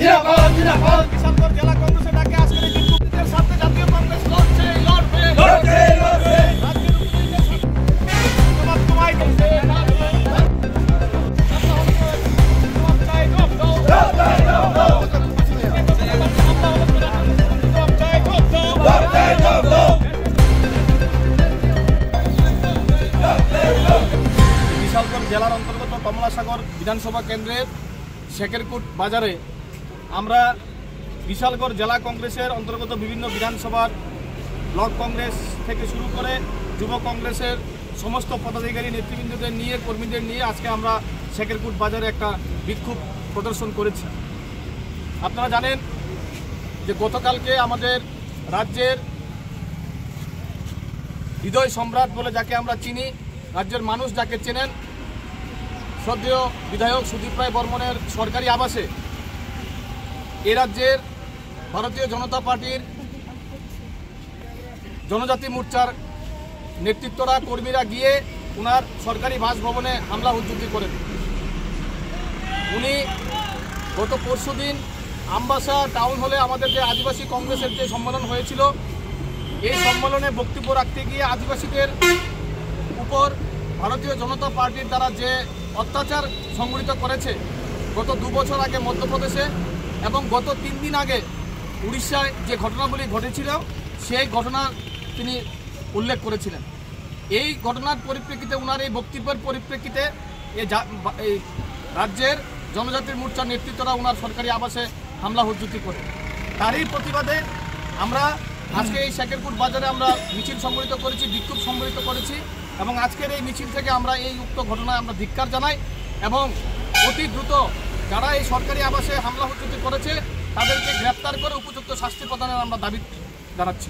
জিন্দাবাদ জিন্দাবাদ কিশোরগঞ্জ জেলা কংগ্রেসের ডাকে আজকের এই বিক্ষোভের সাথে জাতীয় কংগ্রেস লড়ছে লড়বে লড়বে লড়বে রাজ্যের উপস্থিত জবাব তোমায় দিতে কিশোরগঞ্জ জেলার অন্তর্গত কমলাসাগর বিধানসভা কেন্দ্রের শেখেরকুট বাজারে আমরা বিশালগড় জেলা কংগ্রেসের অন্তর্গত বিভিন্ন বিধানসভার ব্লক কংগ্রেস থেকে শুরু করে যুব কংগ্রেসের সমস্ত পদাধিকারী নেতৃবৃন্দদের নিয়ে কর্মীদের নিয়ে আজকে আমরা শেখেরকুট বাজারে একটা বিক্ষোভ প্রদর্শন করেছি। আপনারা জানেন যে গতকালকে আমাদের রাজ্যের হৃদয় সম্রাট বলে যাকে আমরা চিনি, রাজ্যের মানুষ যাকে চেনেন, শ্রদ্ধেয় বিধায়ক সুদীপ রায় বর্মনের সরকারি আবাসে এ রাজ্যের ভারতীয় জনতা পার্টির জনজাতি মোর্চার নেতৃত্বরা কর্মীরা গিয়ে ওনার সরকারি বাসভবনে হামলা হুজ্জুতি করেন। উনি গত পরশুদিন আমবাসা টাউন হলে আমাদের যে আদিবাসী কংগ্রেসের যে সম্মেলন হয়েছিল, এই সম্মেলনে বক্তব্য রাখতে গিয়ে আদিবাসীদের উপর ভারতীয় জনতা পার্টির দ্বারা যে অত্যাচার সংঘটিত করেছে গত 2 বছর আগে মধ্যপ্রদেশে এবং গত 3 দিন আগে উড়িষ্যায় যে ঘটনাগুলি ঘটেছিল সেই ঘটনা তিনি উল্লেখ করেছিলেন। এই ঘটনার পরিপ্রেক্ষিতে ওনার এই বক্তব্যের পরিপ্রেক্ষিতে এই রাজ্যের জনজাতির মোর্চার নেতৃত্বরা ওনার সরকারি আবাসে হামলা হুজ্জুতি করে। তারই প্রতিবাদে আমরা আজকে এই শেখেরকুট বাজারে আমরা মিছিল সংগঠিত করেছি, বিক্ষোভ সংগঠিত করেছি এবং আজকের এই মিছিল থেকে আমরা এই উক্ত ঘটনায় আমরা ধিক্কার জানাই এবং অতি দ্রুত যারা এই সরকারি আবাসে হামলা হুজ্জুতি করেছে তাদেরকে গ্রেপ্তার করে উপযুক্ত শাস্তি প্রদানের আমরা দাবি জানাচ্ছি।